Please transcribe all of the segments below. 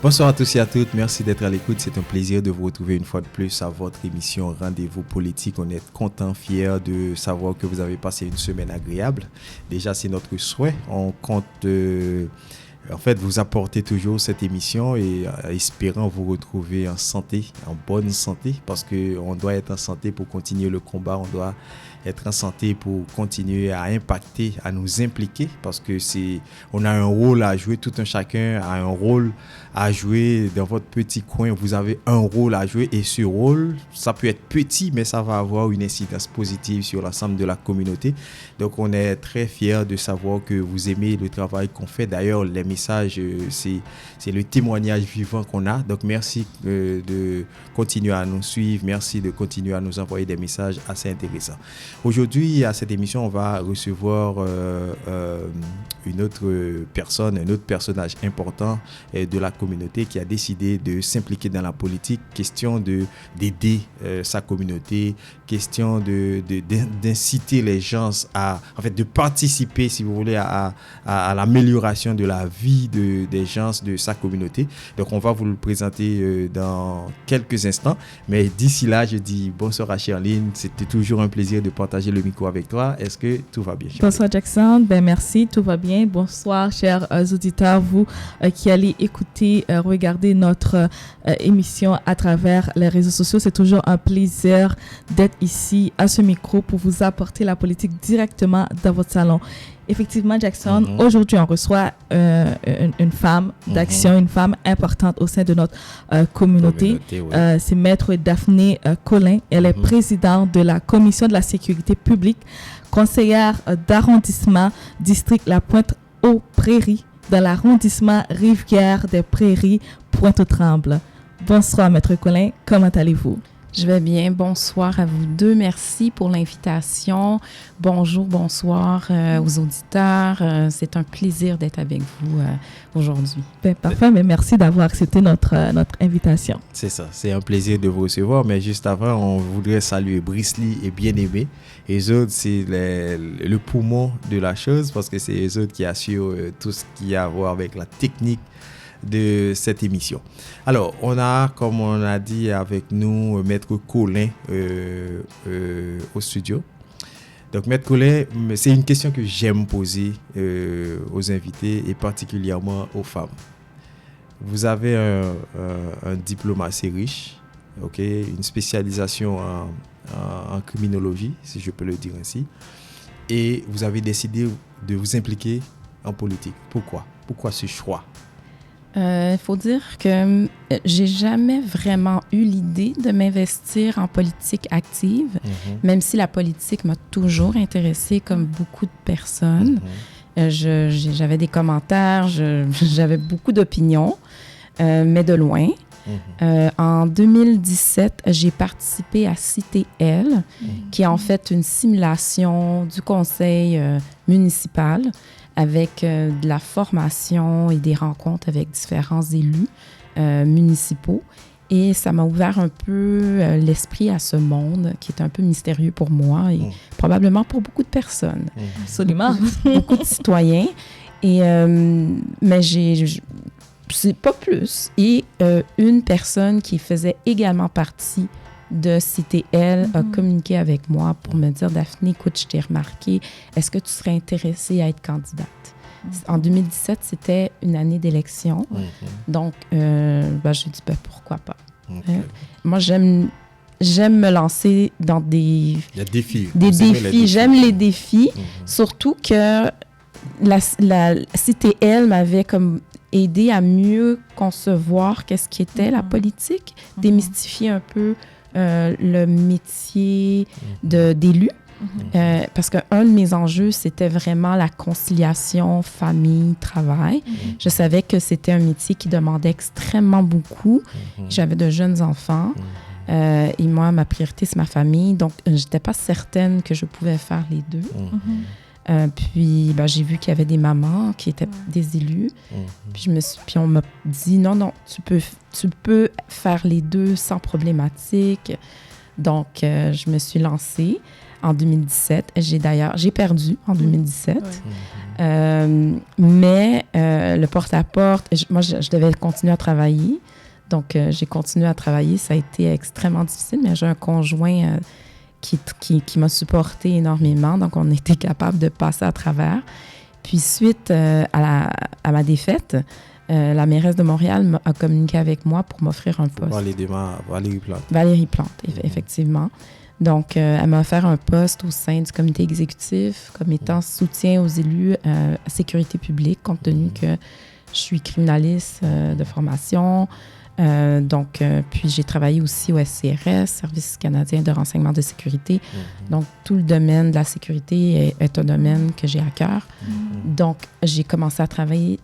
Bonsoir à tous et à toutes, merci d'être à l'écoute. C'est un plaisir de vous retrouver une fois de plus à votre émission Rendez-vous politique. On est content, fier de savoir que vous avez passé une semaine agréable. Déjà, c'est notre souhait. On compte vous apporter toujours cette émission et espérant vous retrouver en santé, en bonne santé, parce qu'on doit être en santé pour continuer le combat, on doit être en santé pour continuer à impacter, à nous impliquer, parce que on a un rôle à jouer, tout un chacun a un rôle à jouer dans votre petit coin, vous avez un rôle à jouer et ce rôle, ça peut être petit, mais ça va avoir une incidence positive sur l'ensemble de la communauté. Donc on est très fiers de savoir que vous aimez le travail qu'on fait. D'ailleurs, les messages, c'est le témoignage vivant qu'on a. Donc merci de continuer à nous suivre, merci de continuer à nous envoyer des messages assez intéressants. Aujourd'hui, à cette émission, on va recevoir une autre personne, un autre personnage important de la communauté qui a décidé de s'impliquer dans la politique. Question d'aider sa communauté, question d'inciter les gens de participer, si vous voulez, à l'amélioration de la vie des gens de sa communauté. Donc, on va vous le présenter dans quelques instants. Mais d'ici là, je dis bonsoir à Sherline. C'était toujours un plaisir de partager le micro avec toi. Est-ce que tout va bien, Sherline? Bonsoir, Jackson. Merci, tout va bien. Bonsoir, chers auditeurs, vous qui allez écouter, regarder notre émission à travers les réseaux sociaux. C'est toujours un plaisir d'être ici à ce micro pour vous apporter la politique directement dans votre salon. Effectivement, Jackson, aujourd'hui, on reçoit une femme d'action, une femme importante au sein de notre communauté. Oui. C'est Maître Daphné Colin. Elle est présidente de la Commission de la sécurité publique, conseillère d'arrondissement, district La Pointe-aux-Prairies, dans l'arrondissement Rivière-des-Prairies, Pointe-aux-Trembles. Bonsoir, Maître Colin. Comment allez-vous? Je vais bien. Bonsoir à vous deux. Merci pour l'invitation. Bonjour, bonsoir aux auditeurs. C'est un plaisir d'être avec vous aujourd'hui. Parfait, mais merci d'avoir accepté notre invitation. C'est ça, c'est un plaisir de vous recevoir. Mais juste avant, on voudrait saluer Brisley et Bien-Aimé. Les autres, c'est le poumon de la chose parce que c'est les autres qui assurent tout ce qui a à voir avec la technique de cette émission. Alors, on a, comme on a dit avec nous, Maître Colin au studio. Donc, Maître Colin, c'est une question que j'aime poser aux invités et particulièrement aux femmes. Vous avez un diplôme assez riche, une spécialisation en criminologie, si je peux le dire ainsi, et vous avez décidé de vous impliquer en politique. Pourquoi ce choix? Il faut dire que j'ai jamais vraiment eu l'idée de m'investir en politique active, même si la politique m'a toujours intéressée comme beaucoup de personnes. J'avais des commentaires, j'avais beaucoup d'opinions, mais de loin. En 2017, j'ai participé à CITL, qui est en fait une simulation du conseil municipal, avec de la formation et des rencontres avec différents élus municipaux. Et ça m'a ouvert un peu l'esprit à ce monde qui est un peu mystérieux pour moi et probablement pour beaucoup de personnes. Absolument. Beaucoup de citoyens. Et, mais c'est pas plus. Et une personne qui faisait également partie de CITL a communiqué avec moi pour me dire « Daphné, écoute, je t'ai remarqué, est-ce que tu serais intéressée à être candidate? » En 2017, c'était une année d'élection. Donc, j'ai dit « pourquoi pas? » Moi, j'aime me lancer dans des défis. J'aime les défis, surtout que la CITL m'avait comme aidé à mieux concevoir qu'est-ce qui était la politique, démystifier un peu le métier d'élu. Parce qu'un de mes enjeux, c'était vraiment la conciliation famille-travail. Je savais que c'était un métier qui demandait extrêmement beaucoup. J'avais de jeunes enfants. Et moi, ma priorité, c'est ma famille. Donc, je n'étais pas certaine que je pouvais faire les deux. Puis, j'ai vu qu'il y avait des mamans qui étaient des élus. Puis on m'a dit, non, tu peux faire les deux sans problématique. Donc, je me suis lancée en 2017. J'ai perdu en 2017. Mais le porte-à-porte, moi, je devais continuer à travailler. Donc, j'ai continué à travailler. Ça a été extrêmement difficile, mais j'ai un conjoint qui m'a supporté énormément. Donc, on était capable de passer à travers. Puis, suite à ma défaite, la mairesse de Montréal a communiqué avec moi pour m'offrir un poste. Valérie Plante. Valérie Plante, effectivement. Donc, elle m'a offert un poste au sein du comité exécutif comme étant soutien aux élus à sécurité publique, compte tenu que je suis criminaliste de formation. Puis j'ai travaillé aussi au SCRS, Service canadien de renseignement de sécurité. Donc, tout le domaine de la sécurité est un domaine que j'ai à cœur. Donc, j'ai commencé à travailler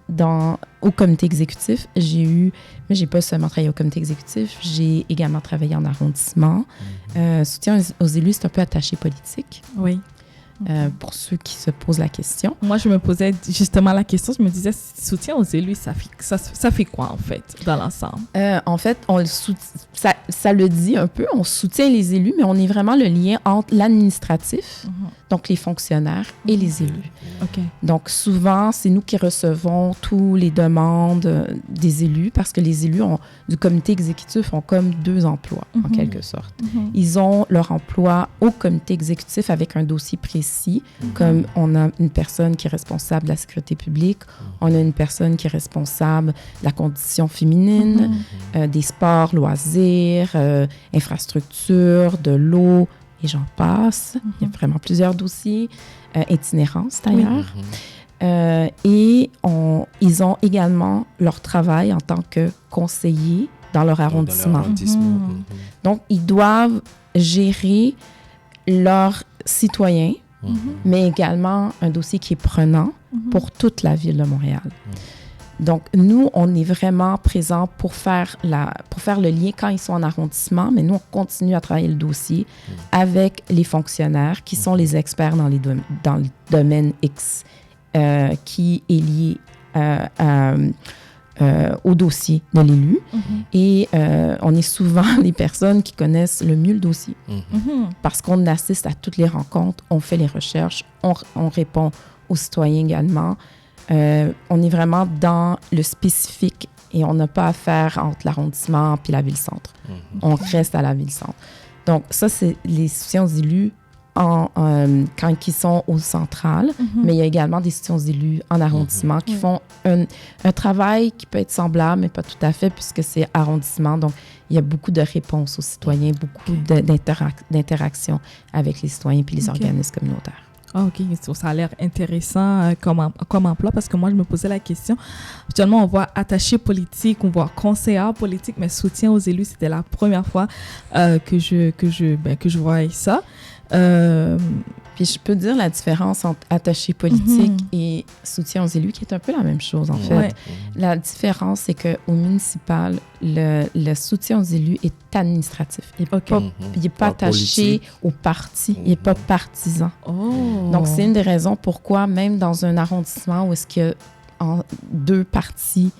au comité exécutif. Mais j'ai pas seulement travaillé au comité exécutif, j'ai également travaillé en arrondissement. Soutien aux élus, c'est un peu attaché politique. Oui. Pour ceux qui se posent la question. Moi, je me posais justement la question, je me disais, soutien aux élus, ça fait quoi, en fait, dans l'ensemble? En fait, ça le dit un peu, on soutient les élus, mais on est vraiment le lien entre l'administratif, donc les fonctionnaires, et les élus. Okay. Donc, souvent, c'est nous qui recevons toutes les demandes des élus, parce que les élus du comité exécutif ont comme 2 emplois, en quelque sorte. Ils ont leur emploi au comité exécutif avec un dossier précis, comme on a une personne qui est responsable de la sécurité publique, on a une personne qui est responsable de la condition féminine, des sports, loisirs, infrastructures, de l'eau, et j'en passe. Il y a vraiment plusieurs dossiers, itinérance d'ailleurs. Et ils ont également leur travail en tant que conseillers dans leur arrondissement. Donc, ils doivent gérer leurs citoyens, mais également un dossier qui est prenant pour toute la ville de Montréal. Donc, nous, on est vraiment présents pour faire le lien quand ils sont en arrondissement, mais nous, on continue à travailler le dossier avec les fonctionnaires qui sont les experts dans le domaine X, qui est lié au dossier de l'élu. Et on est souvent les personnes qui connaissent le mieux le dossier. Parce qu'on assiste à toutes les rencontres, on fait les recherches, on répond aux citoyens également. On est vraiment dans le spécifique et on n'a pas à faire entre l'arrondissement et la ville-centre. On reste à la ville-centre. Donc, ça, c'est les soutiens aux élus quand ils sont au central, mais il y a également des soutiens aux élus en arrondissement qui font un travail qui peut être semblable, mais pas tout à fait, puisque c'est arrondissement. Donc, il y a beaucoup de réponses aux citoyens, beaucoup d'interactions avec les citoyens et les organismes communautaires. Ah, OK. Ça a l'air intéressant comme emploi parce que moi, je me posais la question. Actuellement, on voit attaché politique, on voit conseillère politique, mais soutien aux élus, c'était la première fois que je voyais ça. Puis je peux dire la différence entre attaché politique et soutien aux élus, qui est un peu la même chose, en fait. La différence, c'est qu'au municipal, le soutien aux élus est administratif. Il n'est pas attaché au parti. Il n'est pas partisan. Donc, c'est une des raisons pourquoi, même dans un arrondissement où est-ce qu'il y a 2 partis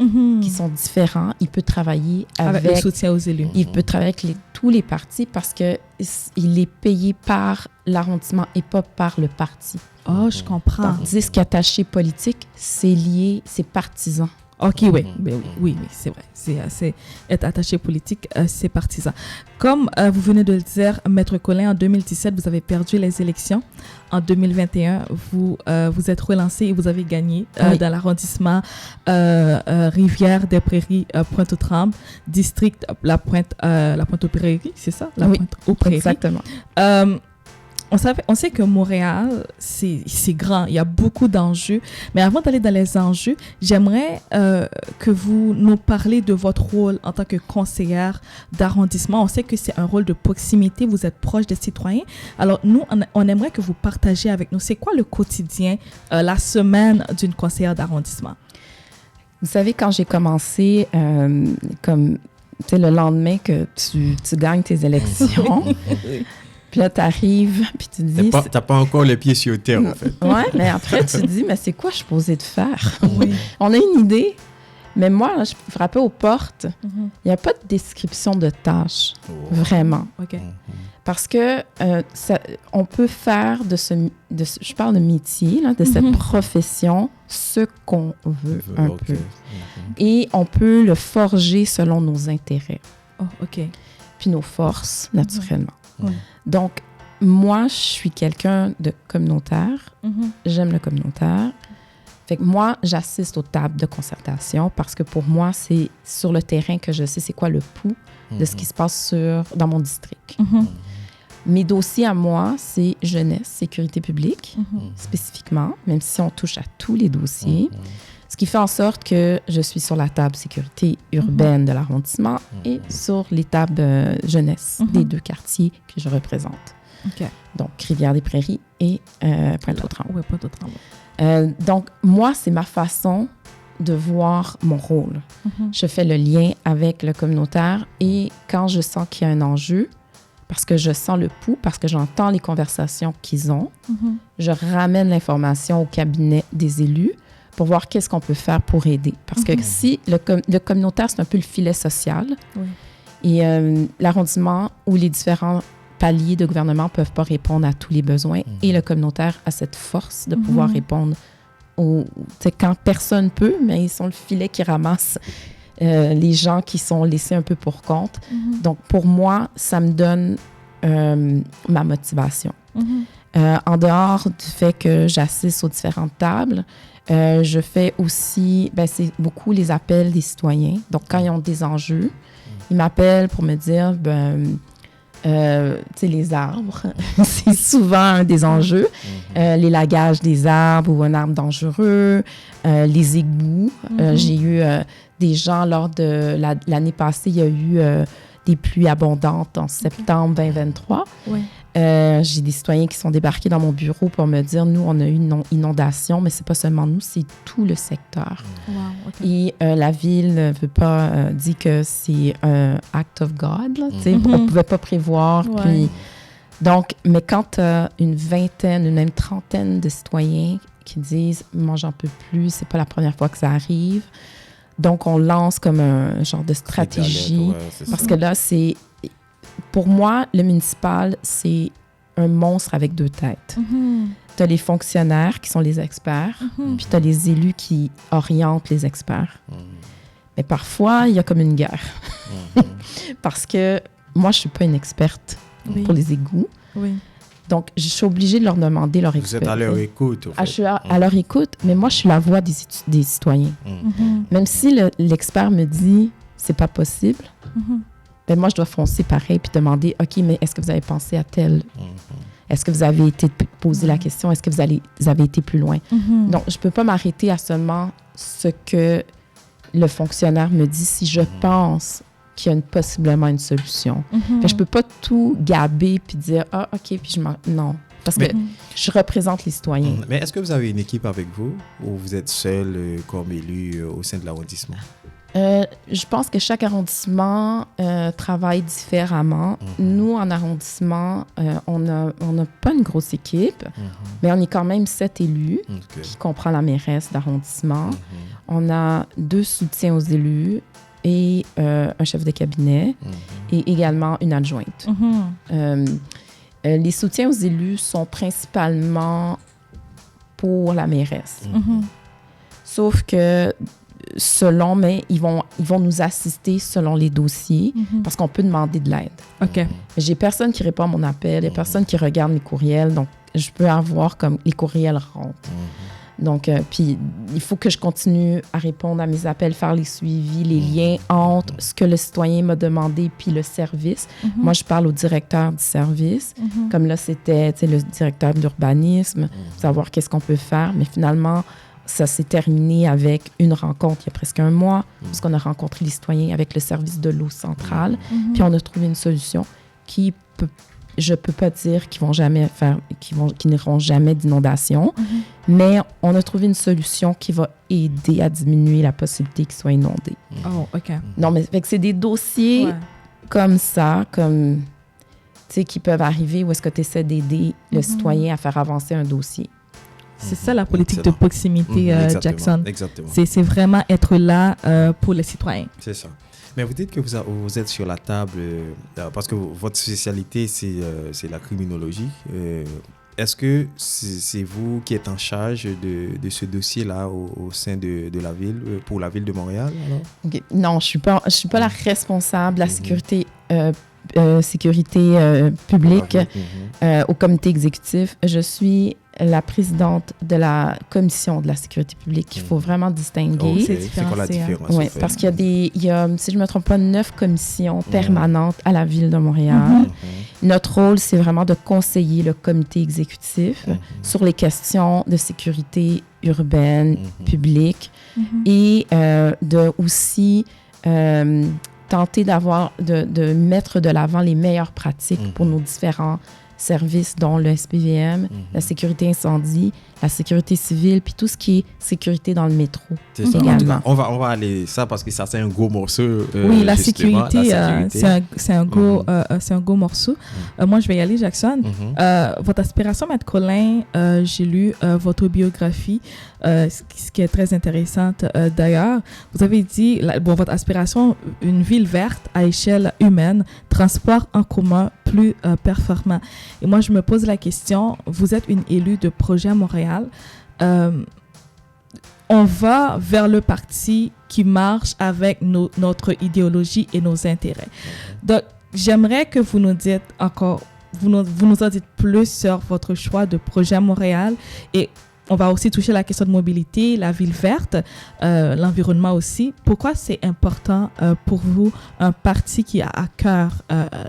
qui sont différents, il peut travailler avec le soutien aux élus. Il peut travailler avec tous les partis parce qu'il est payé par l'arrondissement et pas par le parti. Oh, je comprends. Tandis qu'attaché politique, c'est lié, c'est partisan. OK, oui, c'est vrai. C'est être attaché politique, c'est partisan. Comme vous venez de le dire, Maître Collin, en 2017, vous avez perdu les élections. En 2021, vous êtes relancé et vous avez gagné dans l'arrondissement Rivière-des-Prairies, Pointe-aux-Trembles, district La Pointe-aux-Prairies, c'est ça? Pointe-aux-Prairies. Exactement. On sait que Montréal, c'est grand, il y a beaucoup d'enjeux. Mais avant d'aller dans les enjeux, j'aimerais que vous nous parliez de votre rôle en tant que conseillère d'arrondissement. On sait que c'est un rôle de proximité, vous êtes proche des citoyens. Alors, nous, on aimerait que vous partagiez avec nous, c'est quoi le quotidien, la semaine d'une conseillère d'arrondissement? Vous savez, quand j'ai commencé, comme le lendemain que tu gagnes tes élections... Puis là, tu arrives, puis tu te dis... T'as pas encore les pieds sur terre, en fait. Oui, mais après, tu te dis, mais c'est quoi je suis posée de faire? On a une idée, Mais moi, là, je frappais aux portes. Il n'y a pas de description de tâches, vraiment. OK. Parce que on peut faire je parle de métier, là, de cette profession, ce qu'on veut un peu. Et on peut le forger selon nos intérêts. Oh, OK. Puis nos forces, naturellement. Ouais. Donc, moi, je suis quelqu'un de communautaire. J'aime le communautaire. Fait que moi, j'assiste aux tables de concertation parce que pour moi, c'est sur le terrain que je sais c'est quoi le pouls de ce qui se passe dans mon district. Mes dossiers à moi, c'est jeunesse, sécurité publique, spécifiquement, même si on touche à tous les dossiers. Ce qui fait en sorte que je suis sur la table sécurité urbaine de l'arrondissement et sur les tables jeunesse des 2 quartiers que je représente. OK. Donc, Rivière-des-Prairies et Pointe-aux-Trembles. Oui, Pointe-aux-Trembles. Donc, moi, c'est ma façon de voir mon rôle. Je fais le lien avec le communautaire et quand je sens qu'il y a un enjeu, parce que je sens le pouls, parce que j'entends les conversations qu'ils ont, je ramène l'information au cabinet des élus pour voir qu'est-ce qu'on peut faire pour aider. Parce que si le communautaire, c'est un peu le filet social, et l'arrondissement ou les différents paliers de gouvernement ne peuvent pas répondre à tous les besoins, et le communautaire a cette force de pouvoir répondre quand personne peut, mais ils sont le filet qui ramasse les gens qui sont laissés un peu pour compte. Donc, pour moi, ça me donne ma motivation. En dehors du fait que j'assiste aux différentes tables, je fais aussi, c'est beaucoup les appels des citoyens. Donc, quand ils ont des enjeux, ils m'appellent pour me dire, les arbres, c'est souvent un des enjeux. L'élagage des arbres ou un arbre dangereux, les égouts. J'ai eu des gens lors de l'année passée, il y a eu des pluies abondantes en septembre 2023. J'ai des citoyens qui sont débarqués dans mon bureau pour me dire, nous, on a eu une inondation, mais c'est pas seulement nous, c'est tout le secteur. Et la ville ne veut pas dire que c'est un act of God. Là, on ne pouvait pas prévoir. Puis, donc, mais quand tu as une vingtaine, une même trentaine de citoyens qui disent, moi, j'en peux plus, c'est pas la première fois que ça arrive. Donc, on lance comme un genre de stratégie. Parce que là, pour moi, le municipal, c'est un monstre avec 2 têtes. Tu as les fonctionnaires qui sont les experts, puis tu as les élus qui orientent les experts. Mais parfois, il y a comme une guerre. Parce que moi, je ne suis pas une experte pour les égouts. Donc, je suis obligée de leur demander leur expertise. Vous êtes à leur écoute, en fait. Je suis à leur écoute, mais moi, je suis la voix des citoyens. Même si l'expert me dit « c'est pas possible », moi, je dois foncer pareil puis demander « OK, mais est-ce que vous avez pensé à tel? Est-ce que vous avez été posé la question? Est-ce que vous avez été plus loin? » Donc, je ne peux pas m'arrêter à seulement ce que le fonctionnaire me dit si je pense qu'il y a possiblement une solution. Je ne peux pas tout gaber puis dire « Ah, OK, puis non. » Parce que je représente les citoyens. Mais est-ce que vous avez une équipe avec vous ou vous êtes seul comme élu au sein de l'arrondissement? Je pense que chaque arrondissement travaille différemment. Nous, en arrondissement, on n'a pas une grosse équipe, mais on est quand même 7 élus, qui comprend la mairesse d'arrondissement. On a 2 soutiens aux élus et un chef de cabinet et également une adjointe. Les soutiens aux élus sont principalement pour la mairesse. Sauf que mais ils vont nous assister selon les dossiers parce qu'on peut demander de l'aide. OK. J'ai personne qui répond à mon appel, il n'y a personne qui regarde mes courriels, donc je peux avoir comme les courriels rentrent. Donc, puis il faut que je continue à répondre à mes appels, faire les suivis, les liens entre ce que le citoyen m'a demandé puis le service. Moi, je parle au directeur du service, comme là, c'était le directeur de l'urbanisme, savoir qu'est-ce qu'on peut faire, mais finalement, ça s'est terminé avec une rencontre il y a presque un mois, parce qu'on a rencontré les citoyens avec le service de l'eau centrale, puis on a trouvé une solution je peux pas dire qu'ils n'auront jamais d'inondation, mais on a trouvé une solution qui va aider à diminuer la possibilité qu'ils soient inondés. Oh, OK. Non, mais c'est des dossiers comme ça, qui peuvent arriver où est-ce que tu essaies d'aider le citoyen à faire avancer un dossier. C'est ça la politique de proximité, Jackson. Exactement. C'est vraiment être là pour les citoyens. C'est ça. Mais vous dites que vous êtes sur la table parce que votre spécialité, c'est la criminologie. Est-ce que c'est vous qui êtes en charge de ce dossier-là au sein de la ville, pour la ville de Montréal? Alors? Okay. Non, je suis pas la responsable de la sécurité publique au comité exécutif. Je suis la présidente de la commission de la sécurité publique. Il faut vraiment distinguer. C'est quoi la différence? Oui, parce qu'il y a, si je ne me trompe pas, 9 commissions permanentes à la ville de Montréal. Notre rôle, c'est vraiment de conseiller le comité exécutif sur les questions de sécurité urbaine, publique, et de aussi tenter de mettre de l'avant les meilleures pratiques pour nos différents services, dont le SPVM, la sécurité incendie, la sécurité civile, puis tout ce qui est sécurité dans le métro. C'est ça. En tout cas, on va aller ça parce que ça, c'est un gros morceau. Oui, la sécurité, c'est un gros morceau. Moi, je vais y aller, Jackson. Votre aspiration, Maître Colin, j'ai lu votre biographie, ce qui est très intéressante d'ailleurs. Vous avez dit, votre aspiration, une ville verte à échelle humaine, transport en commun plus performant. Et moi, je me pose la question, vous êtes une élue de projet à Montréal. On va vers le parti qui marche avec notre idéologie et nos intérêts. Donc, j'aimerais que vous nous dites encore, vous nous en dites plus sur votre choix de projet à Montréal. Et on va aussi toucher la question de mobilité, la ville verte, l'environnement aussi. Pourquoi c'est important pour vous, un parti qui a à cœur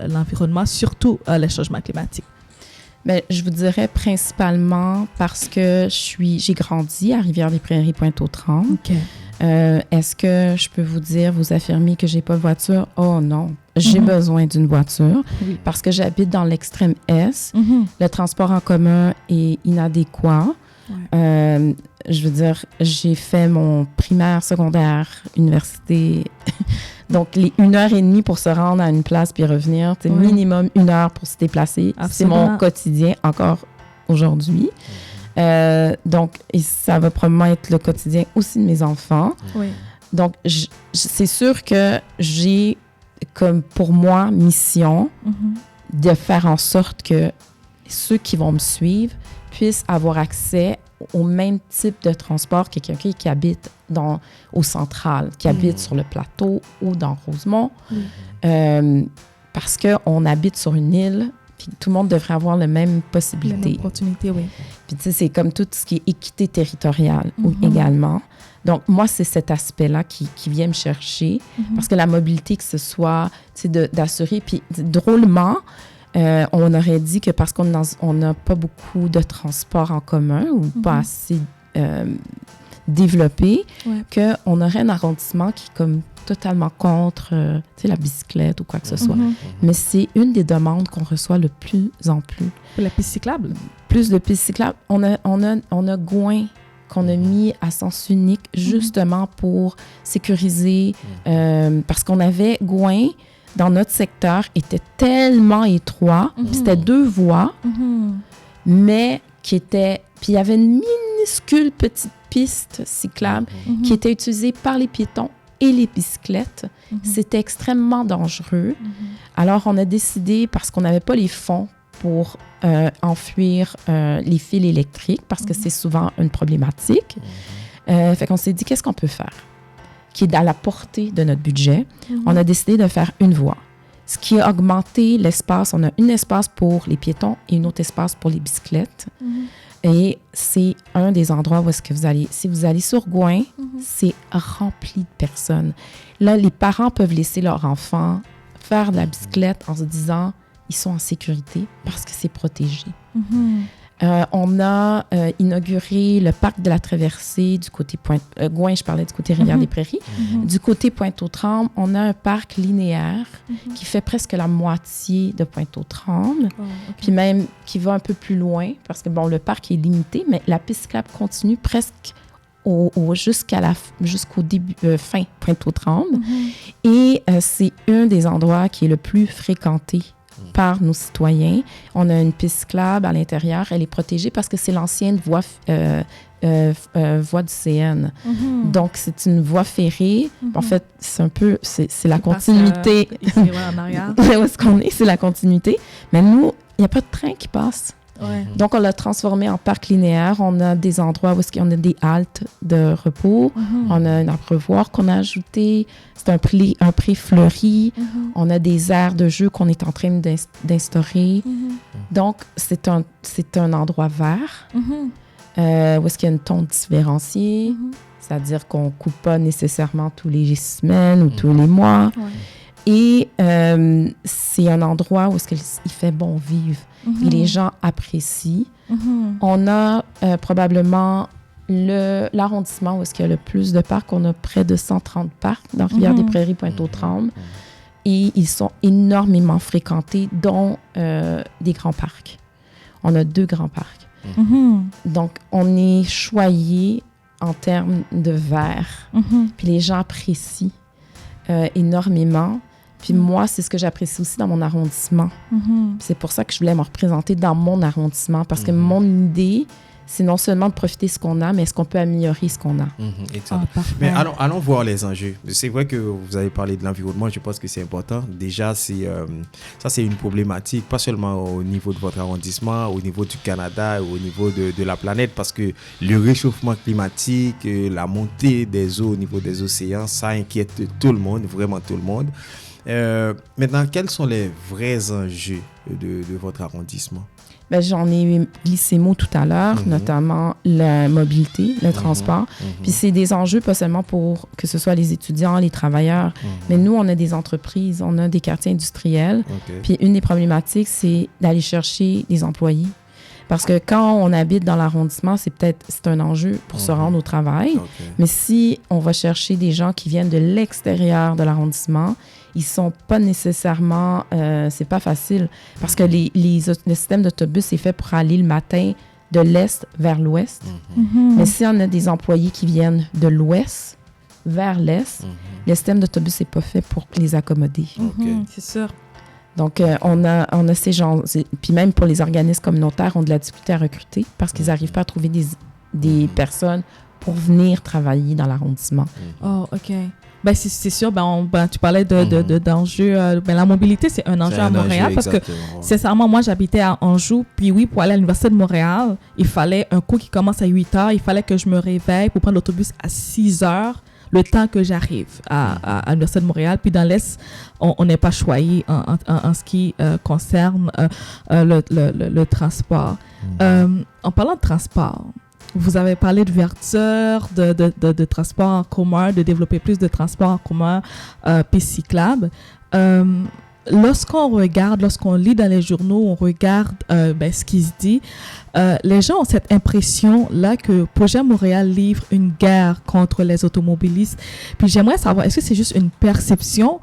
l'environnement, surtout les changements climatiques? Bien, je vous dirais principalement parce que j'ai grandi à Rivière-des-Prairies, Pointe-aux-Trembles. Okay. Est-ce que je peux vous affirmer que j'ai pas de voiture? Oh non, j'ai besoin d'une voiture parce que j'habite dans l'extrême est. Le transport en commun est inadéquat. Je veux dire, j'ai fait mon primaire, secondaire, université. Donc, les 1h30 pour se rendre à une place puis revenir, c'est minimum 1 heure pour se déplacer. Absolument. C'est mon quotidien encore aujourd'hui. Donc, et ça va probablement être le quotidien aussi de mes enfants. Donc, c'est sûr que j'ai comme pour moi mission de faire en sorte que ceux qui vont me suivre puissent avoir accès au même type de transport que quelqu'un qui habite au central, qui habite sur le plateau ou dans Rosemont. Parce qu'on habite sur une île, puis tout le monde devrait avoir la même possibilité. La même opportunité, oui. Puis tu sais, c'est comme tout ce qui est équité territoriale également. Donc, moi, c'est cet aspect-là qui vient me chercher. Parce que la mobilité, que ce soit, tu sais, d'assurer, puis drôlement, on aurait dit que parce qu'on n'a pas beaucoup de transports en commun ou pas assez développé, qu'on aurait un arrondissement qui est comme totalement contre la bicyclette ou quoi que ce soit. Mais c'est une des demandes qu'on reçoit le plus en plus. Pour la piste cyclable? Plus de pistes cyclables. On a Gouin qu'on a mis à sens unique justement pour sécuriser, parce qu'on avait Gouin dans notre secteur était tellement étroit, c'était 2 voies, mais qui était... Puis il y avait une minuscule petite piste cyclable qui était utilisée par les piétons et les bicyclettes. C'était extrêmement dangereux. Alors, on a décidé, parce qu'on n'avait pas les fonds pour enfuir les fils électriques, parce que c'est souvent une problématique, fait qu'on s'est dit, qu'est-ce qu'on peut faire? Qui est à la portée de notre budget, on a décidé de faire une voie. Ce qui a augmenté l'espace. On a un espace pour les piétons et un autre espace pour les bicyclettes. Et c'est un des endroits où est-ce que vous allez... Si vous allez sur Gouin, c'est rempli de personnes. Là, les parents peuvent laisser leur enfant faire de la bicyclette en se disant ils sont en sécurité parce que c'est protégé. On a inauguré le parc de la Traversée du côté Gouin, je parlais du côté Rivière-des-Prairies. Du côté Pointe-aux-Trembles, on a un parc linéaire qui fait presque la moitié de Pointe-aux-Trembles, puis même qui va un peu plus loin, parce que bon, le parc est limité, mais la piste cyclable continue presque jusqu'au début, fin Pointe-aux-Trembles. Et c'est un des endroits qui est le plus fréquenté par nos citoyens. On a une piste cyclable à l'intérieur. Elle est protégée parce que c'est l'ancienne voie du CN. Donc, c'est une voie ferrée. En fait, c'est la continuité. Ici, en arrière. Où est-ce qu'on est? C'est la continuité. Mais nous, il n'y a pas de train qui passe. Ouais. Donc, on l'a transformé en parc linéaire. On a des endroits où on a des haltes de repos. On a un abreuvoir qu'on a ajouté. C'est un pré fleuri. On a des aires de jeu qu'on est en train d'instaurer. Donc, c'est un endroit vert où est-ce qu'il y a une tonte différenciée. C'est-à-dire qu'on ne coupe pas nécessairement tous les semaines ou tous les mois. Et c'est un endroit où est-ce qu'il fait bon vivre. Et les gens apprécient. On a probablement l'arrondissement où est-ce qu'il y a le plus de parcs. On a près de 130 parcs dans Rivière-des-Prairies, Pointe-aux-Trembles. Et ils sont énormément fréquentés, dont des grands parcs. On a 2 grands parcs. Donc, on est choyé en termes de vert. Puis les gens apprécient énormément. Puis moi, c'est ce que j'apprécie aussi dans mon arrondissement. C'est pour ça que je voulais me représenter dans mon arrondissement, parce que mon idée, c'est non seulement de profiter de ce qu'on a, mais est-ce qu'on peut améliorer ce qu'on a. Mais allons voir les enjeux. C'est vrai que vous avez parlé de l'environnement, je pense que c'est important. Déjà, ça, c'est une problématique, pas seulement au niveau de votre arrondissement, au niveau du Canada, au niveau de la planète, parce que le réchauffement climatique, la montée des eaux au niveau des océans, ça inquiète tout le monde, vraiment tout le monde. Maintenant, quels sont les vrais enjeux de votre arrondissement? Ben, j'en ai glissé mot tout à l'heure, notamment la mobilité, le transport. Puis c'est des enjeux pas seulement pour que ce soit les étudiants, les travailleurs, mais nous, on a des entreprises, on a des quartiers industriels. Puis une des problématiques, c'est d'aller chercher des employés. Parce que quand on habite dans l'arrondissement, c'est un enjeu pour se rendre au travail. Mais si on va chercher des gens qui viennent de l'extérieur de l'arrondissement, ils sont pas nécessairement... c'est pas facile. Parce que le système d'autobus est fait pour aller le matin de l'est vers l'ouest. Mais si on a des employés qui viennent de l'ouest vers l'est, le système d'autobus n'est pas fait pour les accommoder. C'est sûr. Donc, on a ces gens... Puis même pour les organismes communautaires, ont de la difficulté à recruter parce qu'ils n'arrivent pas à trouver des personnes pour venir travailler dans l'arrondissement. Oh, OK. Ben, c'est sûr, tu parlais d'enjeux. La mobilité, c'est un enjeu à Montréal parce que, sincèrement, moi, j'habitais à Anjou. Puis oui, pour aller à l'Université de Montréal, il fallait un cours qui commence à 8 heures. Il fallait que je me réveille pour prendre l'autobus à 6 heures, le temps que j'arrive à l'Université de Montréal. Puis dans l'Est, on n'est pas choyé en ce qui concerne le transport. En parlant de transport, vous avez parlé de verture, de transport en commun, de développer plus de transport en commun, pistes cyclables. Lorsqu'on lit dans les journaux, on regarde ce qui se dit, les gens ont cette impression-là que Projet Montréal livre une guerre contre les automobilistes. Puis j'aimerais savoir, est-ce que c'est juste une perception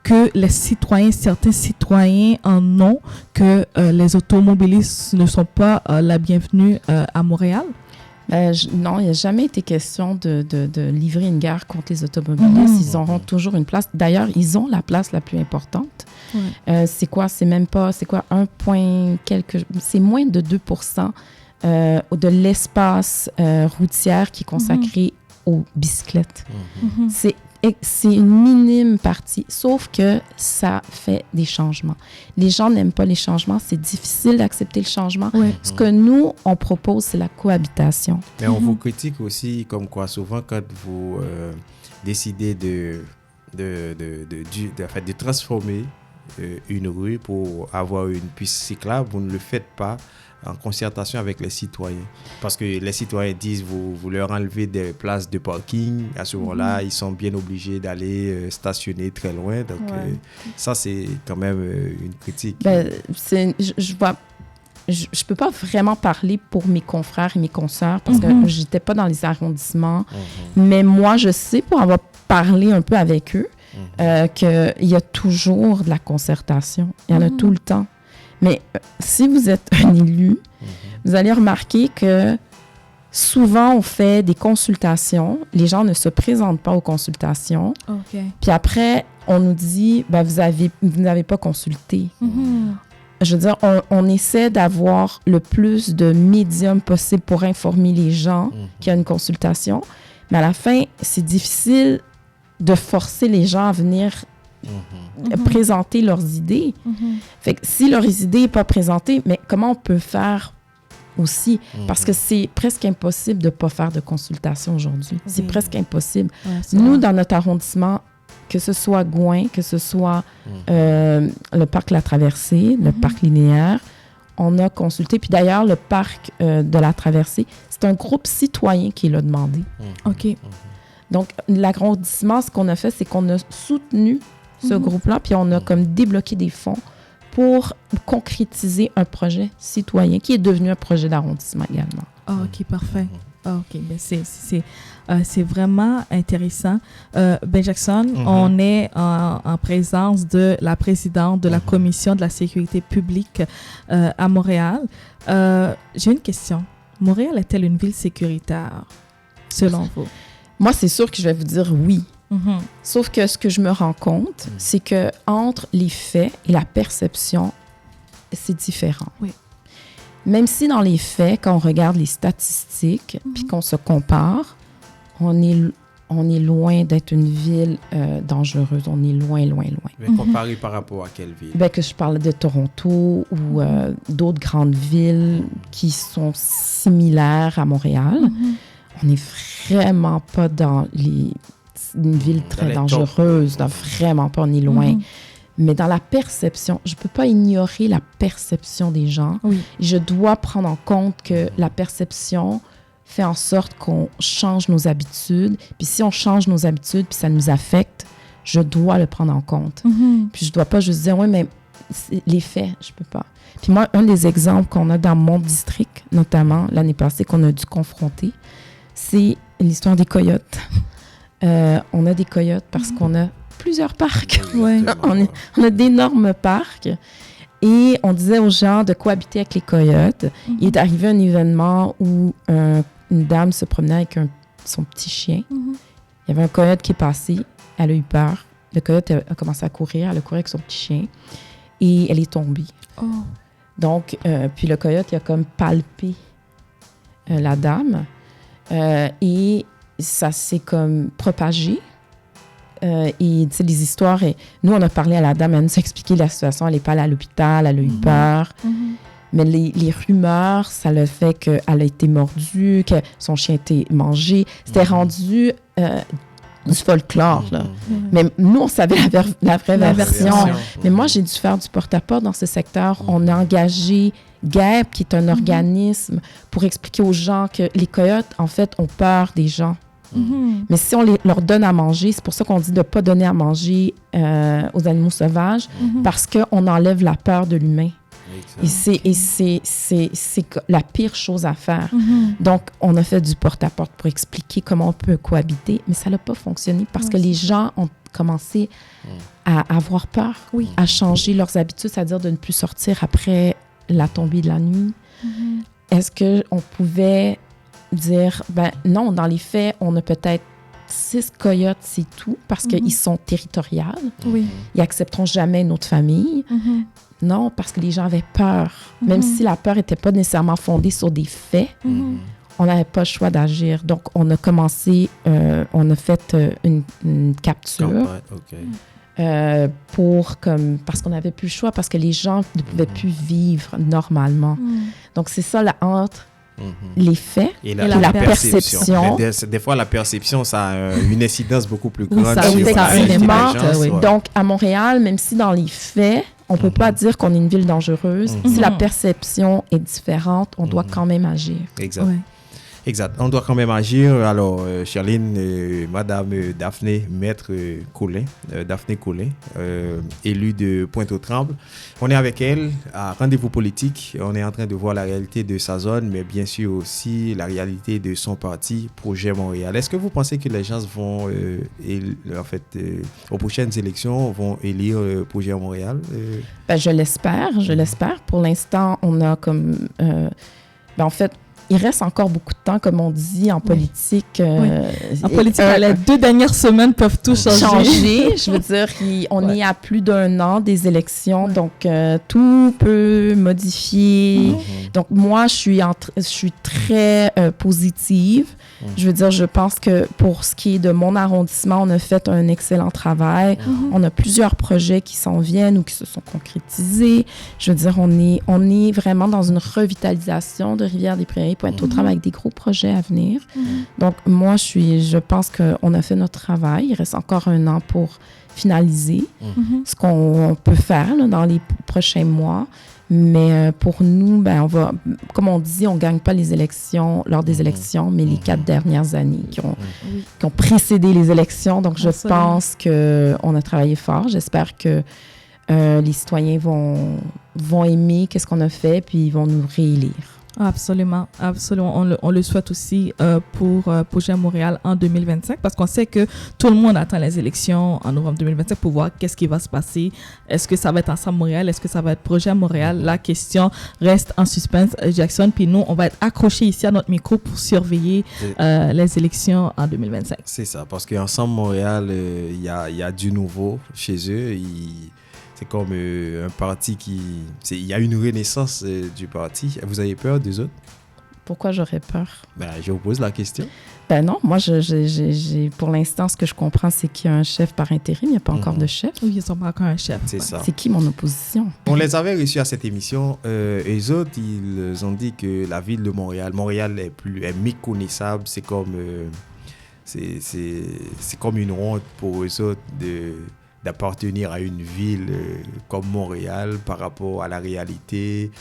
que certains citoyens en ont, que les automobilistes ne sont pas la bienvenue à Montréal? Non, il n'y a jamais été question de livrer une guerre contre les automobilistes. Ils auront toujours une place. D'ailleurs, ils ont la place la plus importante. C'est quoi? C'est même pas... C'est quoi? C'est moins de 2% de l'espace routier qui est consacré aux bicyclettes. C'est une minime partie, sauf que ça fait des changements. Les gens n'aiment pas les changements, c'est difficile d'accepter le changement. Ce que nous, on propose, c'est la cohabitation. Mais on vous critique aussi, comme quoi souvent quand vous décidez de transformer une rue pour avoir une piste cyclable, vous ne le faites pas en concertation avec les citoyens. Parce que les citoyens disent, vous leur enlevez des places de parking. À ce moment-là, ils sont bien obligés d'aller stationner très loin. Donc, ça, c'est quand même une critique. Je peux pas vraiment parler pour mes confrères et mes consoeurs parce que j'étais pas dans les arrondissements. Mais moi, je sais, pour avoir parlé un peu avec eux, qu'il y a toujours de la concertation. Il y en a tout le temps. Mais si vous êtes un élu, vous allez remarquer que Souvent, on fait des consultations. Les gens ne se présentent pas aux consultations. OK. Puis après, on nous dit, ben, vous n'avez pas consulté. Mhm. Je veux dire, on essaie d'avoir le plus de médiums possible pour informer les gens qu'il y a une consultation. Mais à la fin, c'est difficile de forcer les gens à venir présenter leurs idées. Fait que si leurs idées n'est pas présentées, mais comment on peut faire aussi? Parce que c'est presque impossible de ne pas faire de consultation aujourd'hui. C'est presque impossible. Ouais, Nous, dans notre arrondissement, que ce soit Gouin, que ce soit le parc La Traversée, le parc linéaire, on a consulté. Puis d'ailleurs, le parc de La Traversée, c'est un groupe citoyen qui l'a demandé. OK. Donc, l'arrondissement, ce qu'on a fait, c'est qu'on a soutenu ce groupe-là, puis on a comme débloqué des fonds pour concrétiser un projet citoyen qui est devenu un projet d'arrondissement également. Ah, OK, parfait. Ah, OK, ben c'est vraiment intéressant. Ben Jackson, on est en présence de la présidente de la Commission de la sécurité publique à Montréal. J'ai une question. Montréal est-elle une ville sécuritaire, selon vous? Moi, c'est sûr que je vais vous dire oui. Sauf que ce que je me rends compte, c'est que entre les faits et la perception, c'est différent. Oui. Même si dans les faits, quand on regarde les statistiques puis qu'on se compare, on est loin d'être une ville dangereuse. On est loin, loin, loin. Mais comparé par rapport à quelle ville? Ben, que je parle de Toronto ou d'autres grandes villes qui sont similaires à Montréal. On n'est vraiment pas dans une ville très dangereuse. Vraiment pas, on est loin. Mais dans la perception, je ne peux pas ignorer la perception des gens. Oui. Je dois prendre en compte que la perception fait en sorte qu'on change nos habitudes. Puis si on change nos habitudes, puis ça nous affecte, je dois le prendre en compte. Puis je ne dois pas juste dire, oui, mais les faits, je ne peux pas. Puis moi, un des exemples qu'on a dans mon district, notamment l'année passée, qu'on a dû confronter, c'est l'histoire des coyotes. On a des coyotes parce qu'on a plusieurs parcs. Ouais. On a d'énormes parcs. Et on disait aux gens de cohabiter avec les coyotes. Il est arrivé un événement où une dame se promenait avec son petit chien. Il y avait un coyote qui est passé. Elle a eu peur. Le coyote a commencé à courir. Elle a couru avec son petit chien. Et elle est tombée. Oh. Donc, puis le coyote, il a comme palpé la dame. Et ça s'est comme propagé. Et tu sais, les histoires, nous, on a parlé à la dame, elle nous a expliqué la situation, elle n'est pas allée à l'hôpital, elle a eu peur. Mais les rumeurs, ça le fait qu'elle a été mordue, que son chien a été mangé. C'était rendu du folklore, là. Mais nous, on savait la vraie version. Mais moi, j'ai dû faire du porte-à-porte dans ce secteur. On a engagé GEP, qui est un organisme, pour expliquer aux gens que les coyotes, en fait, ont peur des gens. Mais si on leur donne à manger, c'est pour ça qu'on dit de ne pas donner à manger aux animaux sauvages, parce qu'on enlève la peur de l'humain. Et c'est la pire chose à faire. Donc, on a fait du porte-à-porte pour expliquer comment on peut cohabiter, mais ça n'a pas fonctionné parce que les gens ont commencé à avoir peur, à changer leurs habitudes, c'est-à-dire de ne plus sortir après la tombée de la nuit. Est-ce qu'on pouvait dire, ben non, dans les faits, on a peut-être 6 coyotes, c'est tout, parce qu'ils sont territoriales. Ils n'accepteront jamais une autre famille. Non, parce que les gens avaient peur. Même si la peur n'était pas nécessairement fondée sur des faits, on n'avait pas le choix d'agir. Donc, on a commencé, on a fait une capture parce qu'on n'avait plus le choix, parce que les gens ne pouvaient plus vivre normalement. Donc, c'est ça entre les faits et la perception. Des fois, la perception, ça a une incidence beaucoup plus grande ça, sur effectivement. Donc, à Montréal, même si dans les faits, on ne peut pas dire qu'on est une ville dangereuse, si la perception est différente, on doit quand même agir. Exact. Exact. On doit quand même agir. Alors, Charline, Madame Daphné, Maître Collin, Daphné Collin, élue de Pointe-aux-Trembles. On est avec elle à Rendez-vous politique. On est en train de voir la réalité de sa zone, mais bien sûr aussi la réalité de son parti, Projet Montréal. Est-ce que vous pensez que les gens vont, aux prochaines élections, vont élire Projet Montréal? Ben, je l'espère. Pour l'instant, on a comme... en fait, il reste encore beaucoup de temps, comme on dit, en politique. En politique, les 2 dernières semaines peuvent tout changer. Je veux dire, on est à plus d'1 an des élections, donc tout peut modifier. Donc, moi, je suis très positive. Je veux dire, je pense que pour ce qui est de mon arrondissement, on a fait un excellent travail. On a plusieurs projets qui s'en viennent ou qui se sont concrétisés. Je veux dire, on est vraiment dans une revitalisation de Rivière-des-Prairies, Pointe-aux-Trembles, avec des gros projets à venir. Donc, moi, je pense qu'on a fait notre travail. Il reste encore 1 an pour finaliser ce qu'on peut faire là, dans les prochains mois. Mais pour nous, on va, comme on dit, on ne gagne pas les élections lors des élections, mais les 4 dernières années qui ont précédé les élections. Donc, je pense qu'on a travaillé fort. J'espère que les citoyens vont aimer ce qu'on a fait, puis ils vont nous réélire. Absolument, absolument. On le souhaite aussi pour Projet Montréal en 2025 parce qu'on sait que tout le monde attend les élections en novembre 2025 pour voir qu'est-ce qui va se passer. Est-ce que ça va être Ensemble Montréal? Est-ce que ça va être Projet Montréal? La question reste en suspense, Jackson. Puis nous, on va être accrochés ici à notre micro pour surveiller les élections en 2025. C'est ça, parce qu'Ensemble Montréal, il y a du nouveau chez eux. C'est comme un parti il y a une renaissance du parti. Vous avez peur des autres? Pourquoi j'aurais peur? Je vous pose la question. Non, moi, pour l'instant, ce que je comprends, c'est qu'il y a un chef par intérim. Il n'y a pas encore de chef. Oui, ils n'ont pas encore un chef. C'est ça. C'est qui mon opposition? On les avait reçus à cette émission. Eux autres, ils ont dit que la ville de Montréal est méconnaissable. C'est comme, c'est comme une honte pour eux autres d'appartenir à une ville comme Montréal par rapport à la réalité,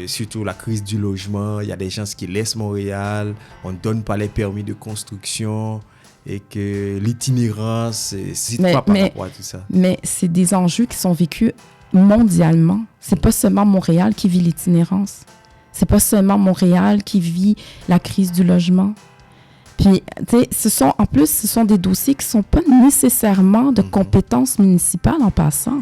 surtout la crise du logement. Il y a des gens qui laissent Montréal, on ne donne pas les permis de construction et que l'itinérance, c'est pas par rapport à tout ça. Mais c'est des enjeux qui sont vécus mondialement. C'est pas seulement Montréal qui vit l'itinérance. C'est pas seulement Montréal qui vit la crise du logement. Puis, ce sont des dossiers qui ne sont pas nécessairement de compétences municipales en passant.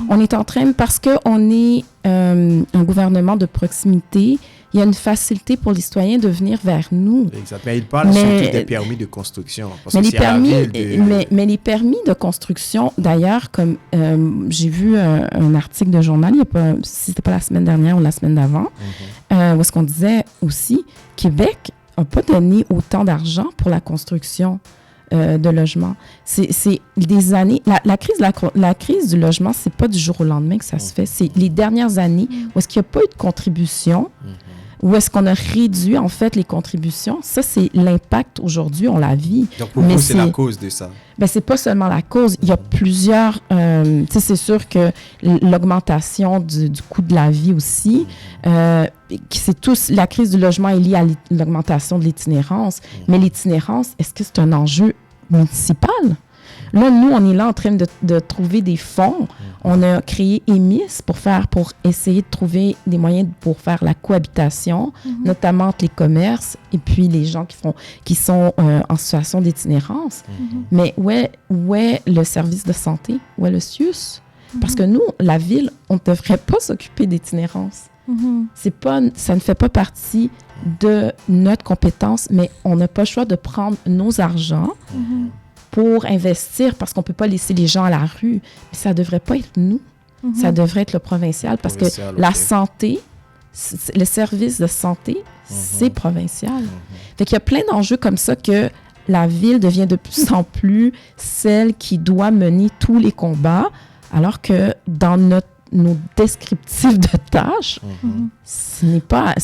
On est en train, parce qu'on est un gouvernement de proximité, il y a une facilité pour les citoyens de venir vers nous. Exact. Mais ils parlent surtout des permis de construction. Parce mais, que les permis de construction, d'ailleurs, comme j'ai vu un article de journal, c'était pas la semaine dernière ou la semaine d'avant, où est-ce qu'on disait aussi, Québec n'a pas donné autant d'argent pour la construction de logements. C'est des années... La crise du logement, c'est pas du jour au lendemain que ça se fait. C'est les dernières années où est-ce qu'il n'y a pas eu de contribution, où est-ce qu'on a réduit, en fait, les contributions. Ça, c'est l'impact aujourd'hui, on la vit. Donc, pour vous, c'est la cause de ça? C'est pas seulement la cause. Il y a plusieurs... c'est sûr que l'augmentation du coût de la vie aussi, la crise du logement est liée à l'augmentation de l'itinérance. Mais l'itinérance, est-ce que c'est un enjeu municipal? Là, nous, on est là en train de trouver des fonds. On a créé EMIS pour essayer de trouver des moyens pour faire la cohabitation, notamment entre les commerces et puis les gens qui sont en situation d'itinérance. Mais où est le service de santé? Où est le CIUS? Parce que nous, la ville, on ne devrait pas s'occuper d'itinérance. Ça ne fait pas partie de notre compétence, mais on n'a pas le choix de prendre nos argents pour investir, parce qu'on ne peut pas laisser les gens à la rue. Mais ça ne devrait pas être nous. Ça devrait être le provincial, parce que la santé, le service de santé, c'est provincial. Fait qu'il y a plein d'enjeux comme ça que la ville devient de plus en plus celle qui doit mener tous les combats, alors que dans nos descriptifs de tâches, c'est pas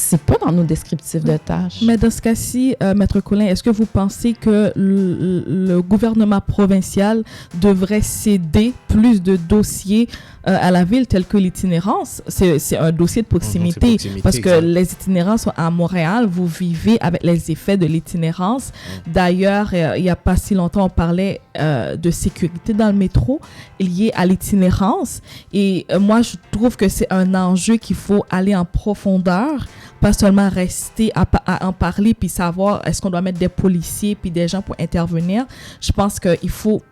dans nos descriptifs de tâches. Mais dans ce cas-ci, Maître Collin, est-ce que vous pensez que le gouvernement provincial devrait céder plus de dossiers à la ville, tels que l'itinérance? C'est un dossier de proximité, parce que les itinérances à Montréal, vous vivez avec les effets de l'itinérance. D'ailleurs, il n'y a pas si longtemps, on parlait de sécurité dans le métro lié à l'itinérance. Et moi, je trouve que c'est un enjeu qu'il faut aller en profondeur, pas seulement rester à en parler puis savoir est-ce qu'on doit mettre des policiers puis des gens pour intervenir. Je pense qu'il faut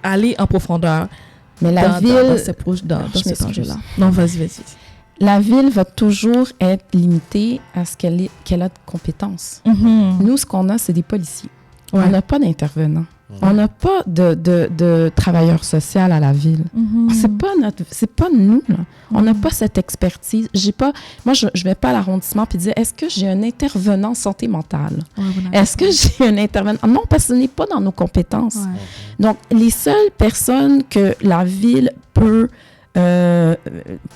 aller en profondeur. Mais la ville... dans cet enjeu-là. Non, vas-y. la ville va toujours être limitée à ce qu'elle a de compétences. Nous, ce qu'on a, c'est des policiers. Ouais. On n'a pas d'intervenants. On n'a pas de travailleurs sociaux à la ville. C'est pas nous, là. On n'a pas cette expertise. Moi, je vais pas à l'arrondissement puis dire, est-ce que j'ai un intervenant santé mentale? Est-ce que j'ai un intervenant? Non, parce que ce n'est pas dans nos compétences. Ouais. Donc, les seules personnes que la ville peut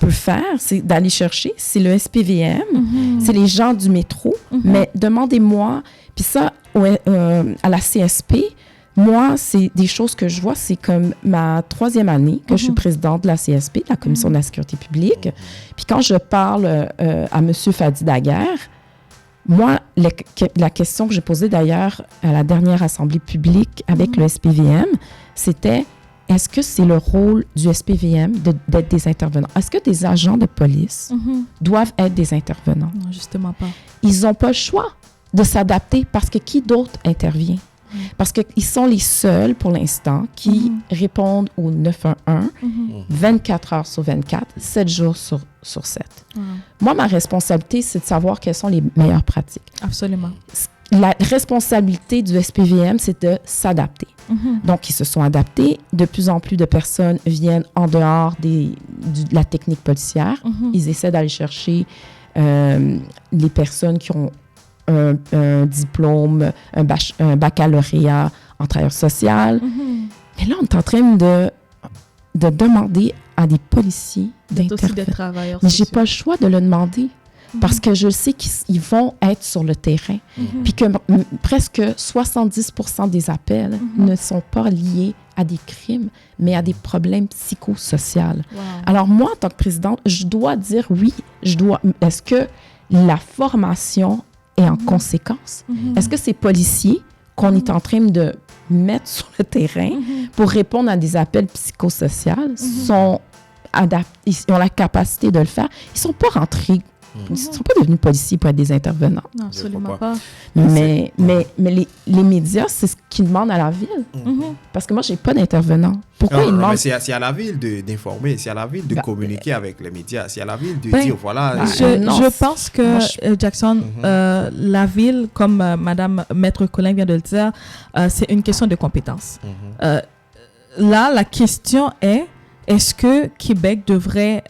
faire, c'est d'aller chercher, c'est le SPVM, c'est les gens du métro. Mais demandez-moi, puis ça, à la CSP, moi, c'est des choses que je vois, c'est comme ma 3e année que je suis présidente de la CSP, de la Commission de la sécurité publique. Puis quand je parle à M. Fadi Daguerre, moi, la question que j'ai posée d'ailleurs à la dernière assemblée publique avec le SPVM, c'était est-ce que c'est le rôle du SPVM d'être des intervenants? Est-ce que des agents de police doivent être des intervenants? Non, justement pas. Ils n'ont pas le choix de s'adapter parce que qui d'autre intervient? Parce qu'ils sont les seuls, pour l'instant, qui répondent au 911 24 heures sur 24, 7 jours sur 7. Moi, ma responsabilité, c'est de savoir quelles sont les meilleures pratiques. Absolument. La responsabilité du SPVM, c'est de s'adapter. Donc, ils se sont adaptés. De plus en plus de personnes viennent en dehors de la technique policière. Ils essaient d'aller chercher les personnes qui ont un diplôme, un baccalauréat en travailleur social. Mais là, on est en train de demander à des policiers d'intervenir. Mais je n'ai pas le choix de le demander parce que je sais qu'ils vont être sur le terrain. Puis que presque 70% des appels ne sont pas liés à des crimes, mais à des problèmes psychosociaux. Alors moi, en tant que présidente, je dois dire oui, est-ce que la formation est en conséquence? Est-ce que ces policiers qu'on est en train de mettre sur le terrain pour répondre à des appels psychosociaux sont adaptés, ils ont la capacité de le faire? Ils ne sont pas rentrés, ils ne sont pas devenus policiers pour être des intervenants. Non, absolument pas. Mais les médias, c'est ce qu'ils demandent à la ville. Parce que moi, je n'ai pas d'intervenant. Pourquoi ils demandent? C'est à la ville d'informer, c'est à la ville de communiquer avec les médias, c'est à la ville de dire, voilà... Je pense que, Jackson, la ville, comme Madame Maître Colin vient de le dire, c'est une question de compétence. Là, la question est, est-ce que Québec devrait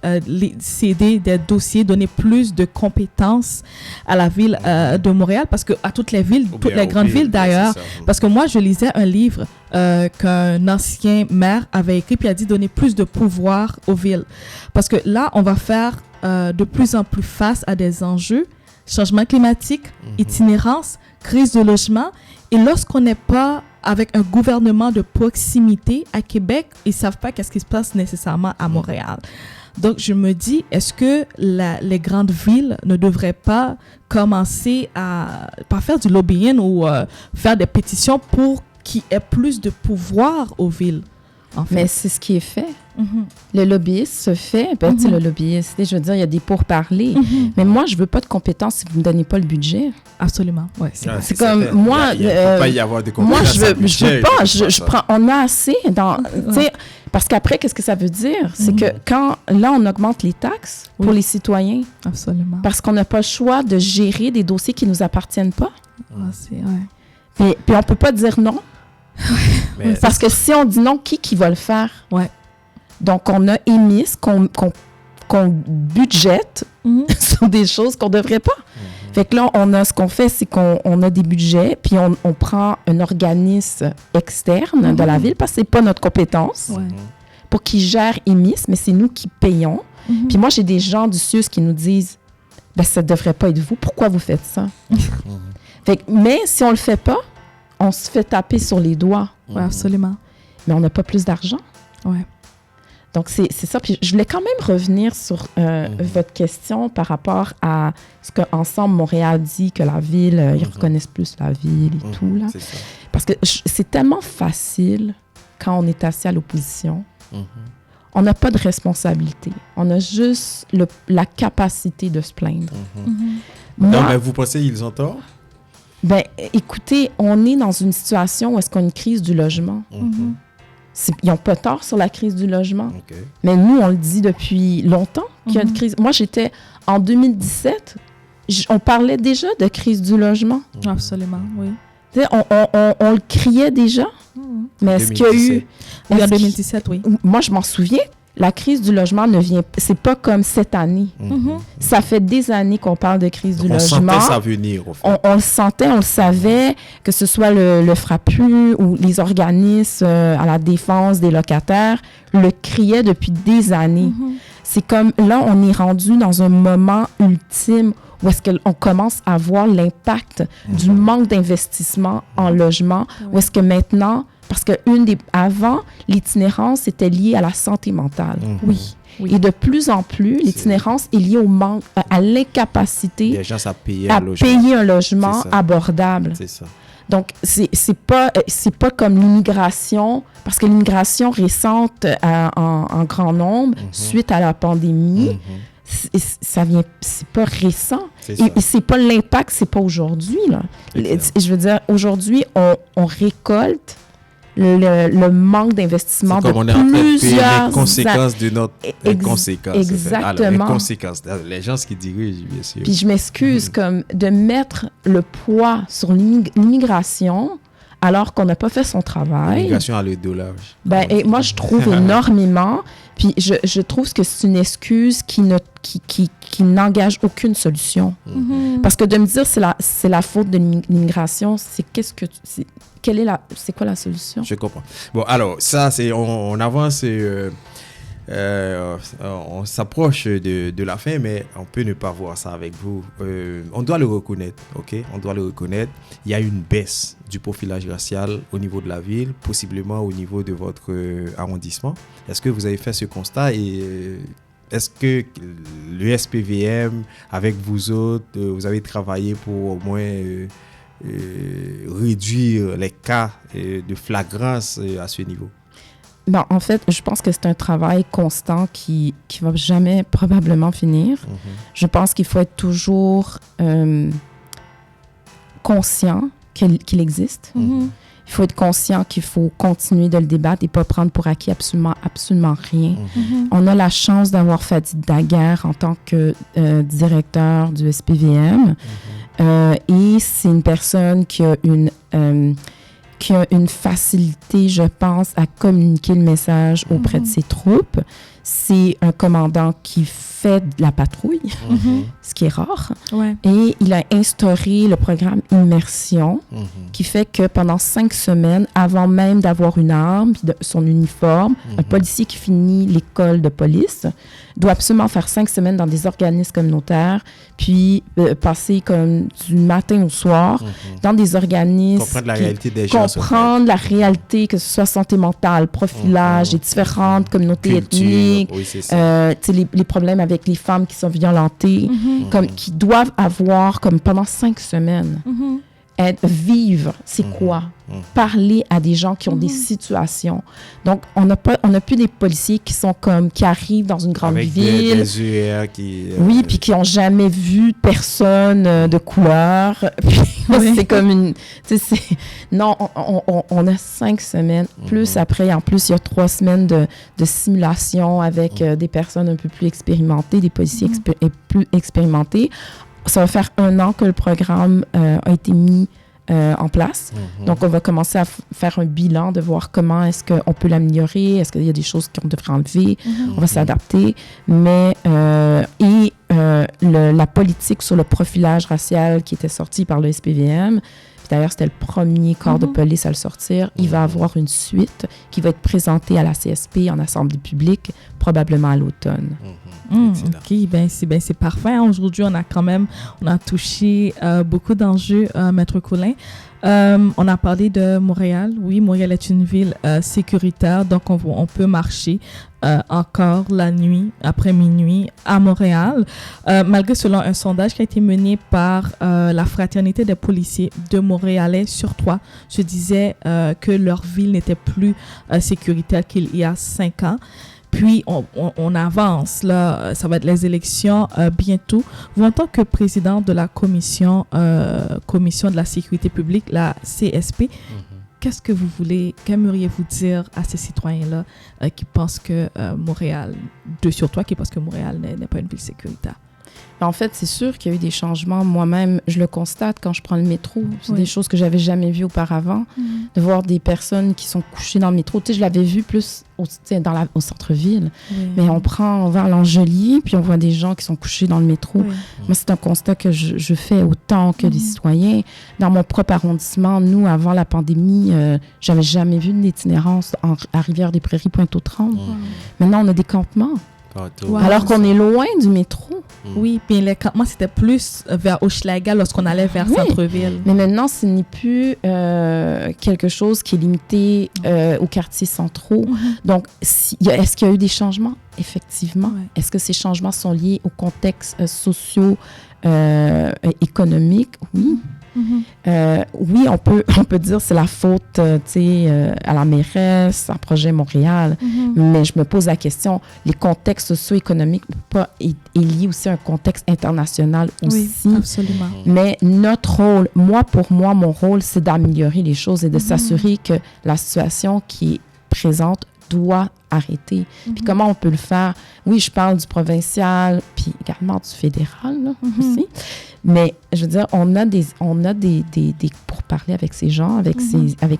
céder des dossiers, donner plus de compétences à la ville de Montréal, parce que à toutes les villes, toutes les grandes villes d'ailleurs, parce que moi je lisais un livre qu'un ancien maire avait écrit, puis il a dit donner plus de pouvoir aux villes, parce que là on va faire de plus en plus face à des enjeux, changement climatique, itinérance, crise de logement, et lorsqu'on n'est pas avec un gouvernement de proximité à Québec, ils ne savent pas qu'est-ce qui se passe nécessairement à Montréal. Donc, je me dis, est-ce que les grandes villes ne devraient pas commencer à faire du lobbying ou faire des pétitions pour qu'il y ait plus de pouvoir aux villes? En fait. Mais c'est ce qui est fait. Le lobbyiste se fait. Ben, tu sais, le lobbyiste, je veux dire, il y a des pourparlers. Mais moi, je ne veux pas de compétences si vous ne me donnez pas le budget. Absolument, oui. C'est comme, moi... Il ne peut pas y avoir de compétences. Moi, je veux pas. On a assez dans... Tu sais, parce qu'après, qu'est-ce que ça veut dire? C'est que quand, là, on augmente les taxes pour les citoyens. Absolument. Parce qu'on n'a pas le choix de gérer des dossiers qui ne nous appartiennent pas. Ouais. Puis on ne peut pas dire non. Parce que si on dit non, qui va le faire? Ouais. Donc, on a émis qu'on budgète sur des choses qu'on ne devrait pas. Fait que là, ce qu'on fait, c'est qu'on a des budgets, puis on prend un organisme externe de la ville, parce que ce n'est pas notre compétence, pour qu'il gère émis, mais c'est nous qui payons. Puis moi, j'ai des gens du CIUS qui nous disent, ben, ça ne devrait pas être vous, pourquoi vous faites ça? Fait que, mais si on ne le fait pas, on se fait taper sur les doigts. Oui, absolument. Mais on n'a pas plus d'argent. Oui. Donc, c'est ça. Puis je voulais quand même revenir sur votre question par rapport à ce qu'Ensemble Montréal dit, que la ville, ils reconnaissent plus la ville et tout. Là. C'est ça. Parce que c'est tellement facile quand on est assis à l'opposition. On n'a pas de responsabilité. On a juste la capacité de se plaindre. Moi, non, mais vous pensez qu'ils ont tort? Ben, écoutez, on est dans une situation où est-ce qu'on a une crise du logement. Ils n'ont pas tort sur la crise du logement. OK. Mais nous, on le dit depuis longtemps qu'il y a une crise. Moi, j'étais en 2017, on parlait déjà de crise du logement. Absolument, oui. Tu sais, on le criait déjà. Mais est-ce qu'il y a eu... Oui, en 2017, oui. Moi, je m'en souviens. La crise du logement ne vient... C'est pas comme cette année. Ça fait des années qu'on parle de crise du logement. On sentait ça venir, au fait. On le sentait, on le savait, que ce soit le FRAPU ou les organismes à la défense des locataires, le criaient depuis des années. C'est comme, là, on est rendu dans un moment ultime où est-ce qu'on commence à voir l'impact du manque d'investissement en logement, où est-ce que maintenant... Parce que avant, l'itinérance était liée à la santé mentale. Oui. Et de plus en plus, l'itinérance est liée au manque, à l'incapacité Les gens à payer un logement abordable. C'est ça. Donc, c'est pas comme l'immigration, parce que l'immigration récente en grand nombre, suite à la pandémie, c'est pas récent. Et c'est pas l'impact, c'est pas aujourd'hui, là. Je veux dire, aujourd'hui, on récolte le manque d'investissement de plusieurs les conséquences de notre conséquence. Exactement. Alors, les conséquences, les gens qui dirigent, bien sûr. Puis je m'excuse comme de mettre le poids sur l'immigration alors qu'on n'a pas fait son travail. L'immigration à le dollar. Et moi, je trouve énormément. Puis je trouve que c'est une excuse qui n'engage aucune solution. Parce que de me dire c'est la faute de l'immigration, c'est c'est quoi la solution? Je comprends. Bon, alors, ça, c'est... On avance... on s'approche de la fin, mais on peut ne pas voir ça avec vous. On doit le reconnaître, OK? On doit le reconnaître. Il y a une baisse du profilage racial au niveau de la ville, possiblement au niveau de votre arrondissement. Est-ce que vous avez fait ce constat et est-ce que le SPVM, avec vous autres, vous avez travaillé pour au moins réduire les cas de flagrance à ce niveau? Ben, en fait, je pense que c'est un travail constant qui va jamais probablement finir. Je pense qu'il faut être toujours conscient qu'il existe. Il faut être conscient qu'il faut continuer de le débattre et pas prendre pour acquis absolument rien. On a la chance d'avoir Fadi Daguerre en tant que directeur du SPVM. Et c'est une personne qui a une facilité, je pense, à communiquer le message auprès de ses troupes. C'est un commandant qui fait de la patrouille, ce qui est rare. Ouais. Et il a instauré le programme Immersion, qui fait que pendant 5 semaines, avant même d'avoir une arme, puis son uniforme, un policier qui finit l'école de police doit absolument faire 5 semaines dans des organismes communautaires, puis passer comme du matin au soir dans des organismes... Comprendre la réalité des gens. Comprendre la réalité, que ce soit santé mentale, profilage, les différentes communautés ethniques, les problèmes avec les femmes qui sont violentées, qui doivent avoir, comme pendant 5 semaines, vivre, c'est quoi? Parler à des gens qui ont des situations. Donc, on n'a plus des policiers qui arrivent dans une grande ville. Des UR qui... Oui, puis qui n'ont jamais vu personne de couleur. C'est comme une... Non, on a 5 semaines. Plus après, en plus, il y a 3 semaines de simulation avec des personnes un peu plus expérimentées, des policiers plus expérimentés. Ça va faire 1 an que le programme a été mis en place. Donc, on va commencer à faire un bilan de voir comment est-ce qu'on peut l'améliorer, est-ce qu'il y a des choses qu'on devrait enlever, on va s'adapter. Mais, la politique sur le profilage racial qui était sortie par le SPVM, d'ailleurs, c'était le premier corps de police à le sortir. Il va avoir une suite qui va être présentée à la CSP en assemblée publique, probablement à l'automne. OK, c'est parfait. Aujourd'hui, on a touché beaucoup d'enjeux, Maître Coulin. On a parlé de Montréal. Oui, Montréal est une ville sécuritaire, donc on peut marcher encore la nuit, après minuit, à Montréal. Malgré selon un sondage qui a été mené par la Fraternité des policiers de Montréalais sur 3, se disait que leur ville n'était plus sécuritaire qu'il y a 5 ans. Puis, on avance, là, ça va être les élections bientôt. Vous, en tant que président de la commission de la sécurité publique, la CSP, qu'aimeriez-vous dire à ces citoyens-là qui pensent que Montréal, sur toi, qui pensent que Montréal n'est pas une ville sécuritaire? En fait, c'est sûr qu'il y a eu des changements. Moi-même, je le constate quand je prends le métro. C'est des choses que j'avais jamais vues auparavant. De voir des personnes qui sont couchées dans le métro. Tu sais, je l'avais vu plus au centre-ville. Mais on va à l'Angelier, puis on voit des gens qui sont couchés dans le métro. Moi, c'est un constat que je fais autant que les citoyens. Dans mon propre arrondissement, nous, avant la pandémie, j'avais jamais vu une itinérance à Rivière-des-Prairies, Pointe-aux-Trembles. Maintenant, on a des campements. Alors qu'on est loin du métro. Oui, puis les campements, c'était plus vers Hochelaga lorsqu'on allait vers Centre-Ville. Mais maintenant, ce n'est plus quelque chose qui est limité aux quartiers centraux. Donc, est-ce qu'il y a eu des changements? Effectivement. Est-ce que ces changements sont liés au contexte socio-économique? Oui. Oui, on peut dire que c'est la faute à la mairesse, à Projet Montréal, mais je me pose la question, les contextes socio-économiques est lié aussi à un contexte international aussi. Oui, absolument. Mais notre rôle, pour moi, mon rôle, c'est d'améliorer les choses et de s'assurer que la situation qui est présente doit arrêter. Puis comment on peut le faire? Oui, je parle du provincial, puis également du fédéral là, aussi. Mais je veux dire, on a des pourparlers avec ces gens, avec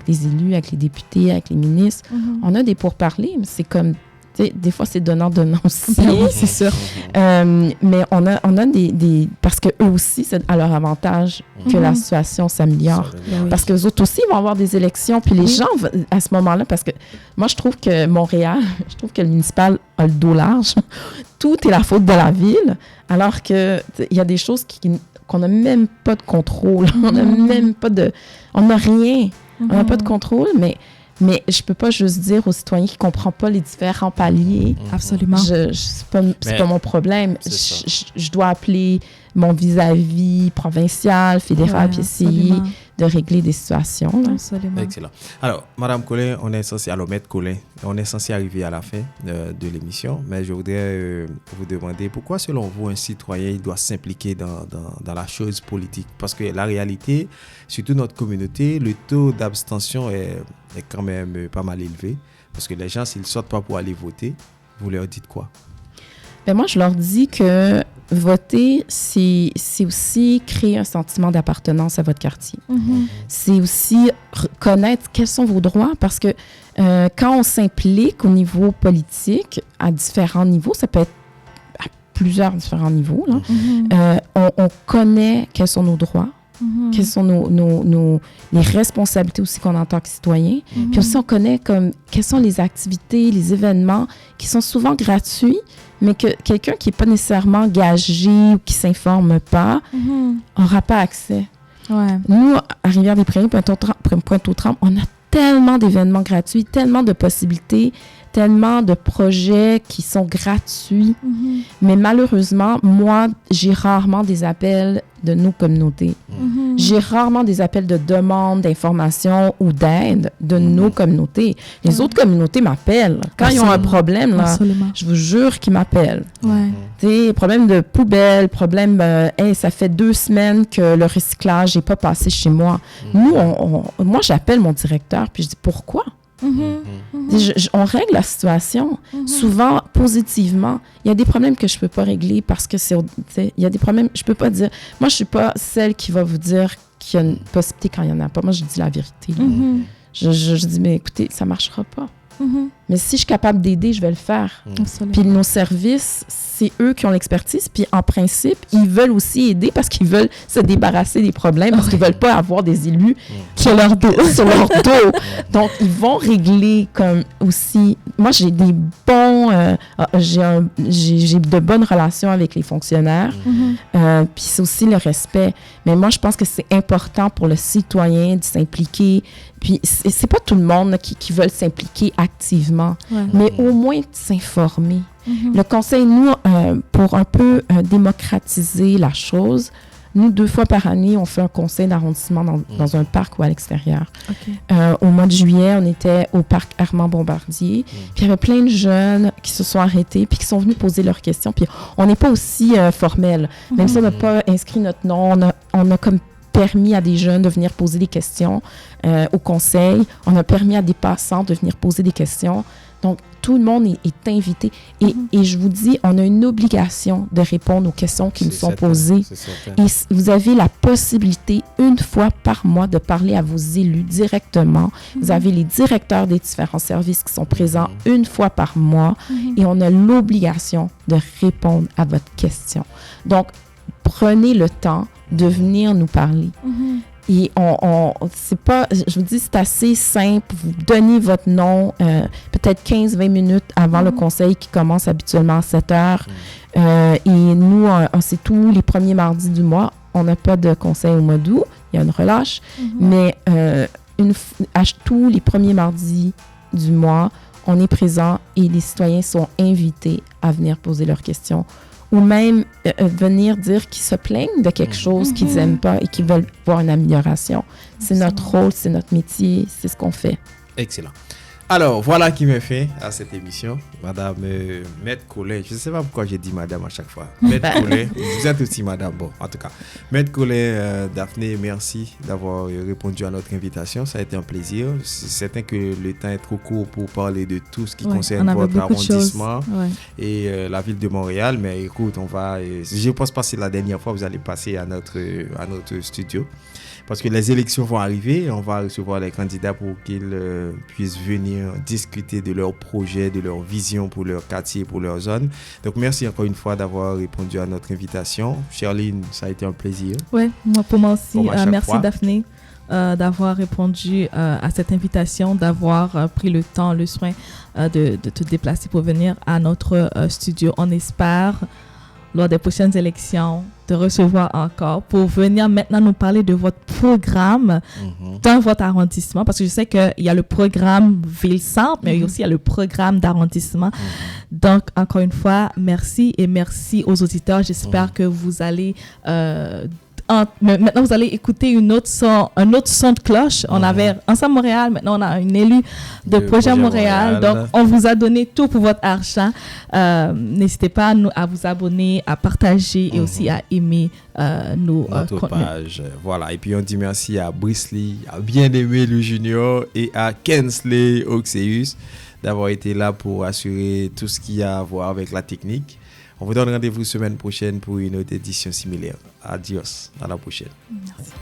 les élus, avec les députés, avec les ministres. On a des pourparlers, mais c'est comme, tu sais, des fois c'est donnant aussi. Oui, c'est sûr. Mais on a des parce que eux aussi, c'est à leur avantage que la situation s'améliore. Parce que les autres aussi vont avoir des élections, puis les gens, à ce moment-là, parce que moi, je trouve que Montréal, je trouve que le municipal a le dos large. Tout est la faute de la ville, alors qu'il y a des choses qu'on n'a même pas de contrôle. On n'a même pas on n'a rien. On n'a pas de contrôle, mais je peux pas juste dire aux citoyens qui ne comprennent pas les différents paliers. Absolument. C'est pas mon problème. Je dois appeler mon vis-à-vis provincial, fédéral, puis essayer de régler des situations. Là. Absolument. Excellent. Alors, Madame Collin, Maître Collin, on est censé arriver à la fin de l'émission, mais je voudrais vous demander pourquoi, selon vous, un citoyen il doit s'impliquer dans la chose politique? Parce que la réalité, surtout notre communauté, le taux d'abstention est quand même pas mal élevé. Parce que les gens, s'ils ne sortent pas pour aller voter, vous leur dites quoi? Ben moi, je leur dis que voter, c'est aussi créer un sentiment d'appartenance à votre quartier. C'est aussi connaître quels sont vos droits, parce que quand on s'implique au niveau politique, à différents niveaux, ça peut être à plusieurs différents niveaux, là, on connaît quels sont nos droits. Quelles sont les responsabilités aussi qu'on a en tant que citoyen. Puis aussi, on connaît quelles sont les activités, les événements qui sont souvent gratuits, mais que quelqu'un qui n'est pas nécessairement engagé ou qui ne s'informe pas n'aura pas accès. Nous, à Rivière-des-Prairies, Pointe-aux-Trembles, on a tellement d'événements gratuits, tellement de possibilités, tellement de projets qui sont gratuits. Mais malheureusement, moi, j'ai rarement des appels de nos communautés. J'ai rarement des appels de demande d'information ou d'aide de nos communautés. Les autres communautés m'appellent. Quand ils ont un problème, là, je vous jure qu'ils m'appellent. Des problèmes de poubelle, problème, hey, ça fait 2 semaines que le recyclage n'est pas passé chez moi. Nous, moi, j'appelle mon directeur, puis je dis pourquoi? On règle la situation, souvent positivement. Il y a des problèmes que je ne peux pas régler parce que il y a des problèmes, je ne peux pas dire. Moi, je ne suis pas celle qui va vous dire qu'il y a une possibilité quand il n'y en a pas. Moi, je dis la vérité. Je dis, mais écoutez, ça ne marchera pas. Mais si je suis capable d'aider, je vais le faire. Puis nos services, c'est eux qui ont l'expertise. Puis en principe, ils veulent aussi aider parce qu'ils veulent se débarrasser des problèmes, parce qu'ils ne veulent pas avoir des élus sur leur dos. Donc, ils vont régler comme aussi... Moi, j'ai des bons... j'ai de bonnes relations avec les fonctionnaires. Puis c'est aussi le respect. Mais moi, je pense que c'est important pour le citoyen de s'impliquer. Puis c'est pas tout le monde qui veut s'impliquer activement, mais au moins de s'informer. Le conseil, nous, pour un peu démocratiser la chose, nous, 2 fois par année, on fait un conseil d'arrondissement dans un parc ou à l'extérieur. Au mois de juillet, on était au parc Armand-Bombardier. Puis il y avait plein de jeunes qui se sont arrêtés puis qui sont venus poser leurs questions. Puis on n'est pas aussi formel. Même si on n'a pas inscrit notre nom, on a comme permis à des jeunes de venir poser des questions au conseil. On a permis à des passants de venir poser des questions. Donc, tout le monde est invité. Et je vous dis, on a une obligation de répondre aux questions qui nous sont posées. Et vous avez la possibilité, une fois par mois, de parler à vos élus directement. Vous avez les directeurs des différents services qui sont présents une fois par mois. Et on a l'obligation de répondre à votre question. Donc, prenez le temps de venir nous parler. Et c'est pas, je vous dis, c'est assez simple. Vous donnez votre nom peut-être 15-20 minutes avant le conseil qui commence habituellement à 7 heures. Et nous, c'est tous les premiers mardis du mois. On n'a pas de conseil au mois d'août. Il y a une relâche. Mais à tous les premiers mardis du mois, on est présent et les citoyens sont invités à venir poser leurs questions ou même venir dire qu'ils se plaignent de quelque chose qu'ils n'aiment pas et qu'ils veulent voir une amélioration. C'est notre rôle, c'est notre métier, c'est ce qu'on fait. Excellent. Alors, voilà qui me fait à cette émission. Madame Maître Collet, je ne sais pas pourquoi j'ai dit madame à chaque fois. Maître Collet, vous êtes aussi madame. Bon, en tout cas, Maître Collet, Daphné, merci d'avoir répondu à notre invitation. Ça a été un plaisir. C'est certain que le temps est trop court pour parler de tout ce qui concerne votre arrondissement et la ville de Montréal. Mais écoute, je pense pas que c'est la dernière fois que vous allez passer à notre studio. Parce que les élections vont arriver, on va recevoir les candidats pour qu'ils puissent venir discuter de leurs projets, de leurs visions pour leur quartier, pour leur zone. Donc, merci encore une fois d'avoir répondu à notre invitation. Charline, ça a été un plaisir. Oui, pour moi aussi. Merci Daphné d'avoir répondu à cette invitation, d'avoir pris le temps, le soin de te déplacer pour venir à notre studio. On espère, lors des prochaines élections, de recevoir encore pour venir maintenant nous parler de votre programme dans votre arrondissement, parce que je sais qu'il y a le programme Ville-Centre, mais aussi il y a le programme d'arrondissement. Donc, encore une fois, merci et merci aux auditeurs. J'espère que vous allez... maintenant, vous allez écouter un autre son de cloche. On avait Ensemble Montréal, maintenant on a une élue de Projet Montréal. Donc, on vous a donné tout pour votre argent. N'hésitez pas à vous abonner, à partager et aussi à aimer notre page. Voilà. Et puis, on dit merci à Brisley, à Bien-Aimé le Junior et à Kensley Oxeus d'avoir été là pour assurer tout ce qui a à voir avec la technique. On vous donne rendez-vous semaine prochaine pour une autre édition similaire. Adios, à la prochaine. Merci.